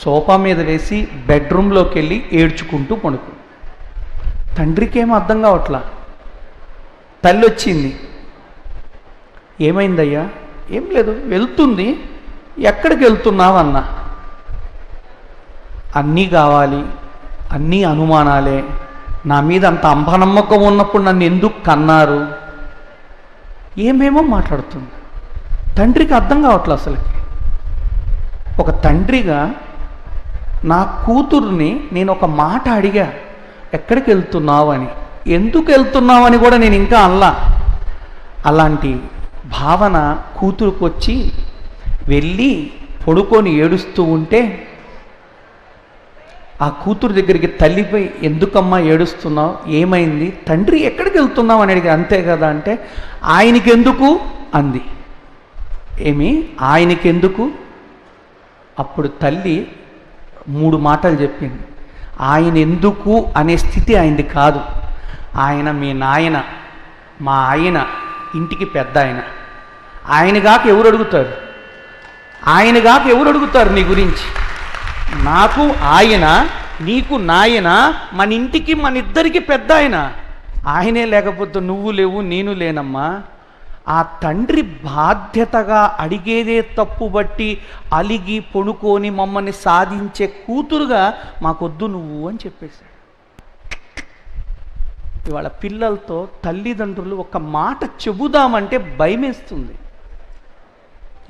Sofa మీద వేసి బెడ్రూమ్లోకి వెళ్ళి ఏడ్చుకుంటూ పడుకు. తండ్రికి ఏమో అర్థం కావట్లా. తల్లి వచ్చింది, ఏమైందయ్యా? ఏం లేదు, వెళ్తుంది. ఎక్కడికి వెళ్తున్నావన్నా? అన్నీ కావాలి, అన్నీ అనుమానాలే, నా మీద అంత అంబనమ్మకం ఉన్నప్పుడు నన్ను ఎందుకు కన్నారు? ఏమేమో మాట్లాడుతుంది. తండ్రికి అర్థం కావట్లే అసలుకి. ఒక తండ్రిగా నా కూతుర్ని నేను ఒక మాట అడిగా, ఎక్కడికి వెళ్తున్నావు అని. ఎందుకు వెళ్తున్నావు అని కూడా నేను ఇంకా అనలా. అలాంటి భావన కూతురుకు వచ్చి వెళ్ళి పడుకొని ఏడుస్తూ ఉంటే ఆ కూతురు దగ్గరికి తల్లిపై, ఎందుకమ్మా ఏడుస్తున్నావు, ఏమైంది? తండ్రి ఎక్కడికి వెళ్తున్నావు అని అడిగి. అంతే కదా అంటే, ఆయనకెందుకు అంది. ఏమి ఆయనకెందుకు? అప్పుడు తల్లి 3 మాటలు చెప్పింది. ఆయన ఎందుకు అనే స్థితి ఆయనది కాదు. ఆయన మీ నాయన, మా ఆయన ఇంటికి పెద్ద ఆయన. ఆయనగాక ఎవరు అడుగుతారు? ఆయనగాక ఎవరు అడుగుతారు నీ గురించి? నాకు ఆయన, నీకు నాయన, మన ఇంటికి మన ఇద్దరికి పెద్ద ఆయన. ఆయనే లేకపోతే నువ్వు లేవు, నేను లేనమ్మా. ఆ తండ్రి బాధ్యతగా అడిగేదే తప్పు బట్టి అలిగి పొడుకొని మమ్మల్ని సాధించే కూతురుగా మాకొద్దు నువ్వు అని చెప్పేశాడు. ఇవాళ పిల్లలతో తల్లిదండ్రులు ఒక మాట చెబుదామంటే భయమేస్తుంది.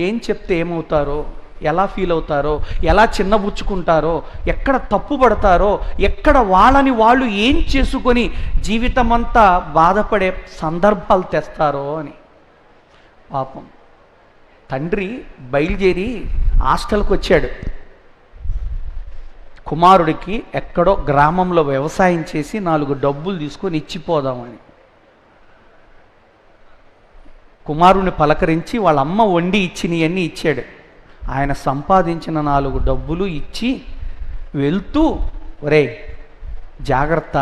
ఏం చెప్తే ఏమవుతారో, ఎలా ఫీల్ అవుతారో, ఎలా చిన్నబుచ్చుకుంటారో, ఎక్కడ తప్పు పడతారో, ఎక్కడ వాళ్ళని వాళ్ళు ఏం చేసుకొని జీవితమంతా బాధపడే సందర్భాలు తెస్తారో అని. పాపం తండ్రి బయలుదేరి హాస్టల్కి వచ్చాడు. కుమారుడికి ఎక్కడో గ్రామంలో వ్యవసాయం చేసి 4 డబ్బులు తీసుకొని ఇచ్చిపోదామని. కుమారుని పలకరించి వాళ్ళ అమ్మ వండి ఇచ్చినవన్నీ ఇచ్చాడు. ఆయన సంపాదించిన 4 డబ్బులు ఇచ్చి వెళ్తూ, ఒరే జాగ్రత్త,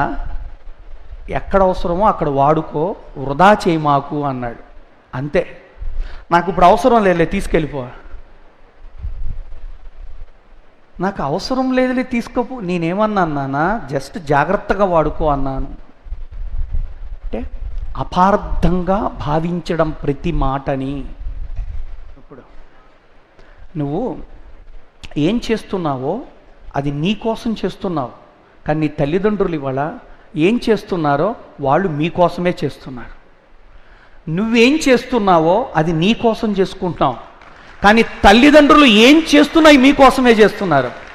ఎక్కడ అవసరమో అక్కడ వాడుకో, వృధా చేయి మాకు అన్నాడు. అంతే, నాకు ఇప్పుడు అవసరం లేదులే, తీసుకెళ్ళిపో. నాకు అవసరం లేదులే, తీసుకోపో. నేనేమన్నానా? జస్ట్ జాగ్రత్తగా వాడుకో అన్నాను. అంటే అపార్థంగా భావించడం ప్రతి మాటని. ఇప్పుడు నువ్వు ఏం చేస్తున్నావో అది నీ కోసం చేస్తున్నావు, కానీ నీ తల్లిదండ్రులు ఇవాళ ఏం చేస్తున్నారో వాళ్ళు మీకోసమే చేస్తున్నారు. నువ్వేం చేస్తున్నావో అది నీ కోసం చేసుకుంటున్నావు, కానీ తల్లిదండ్రులు ఏం చేస్తున్నాయి మీకోసమే చేస్తున్నారు.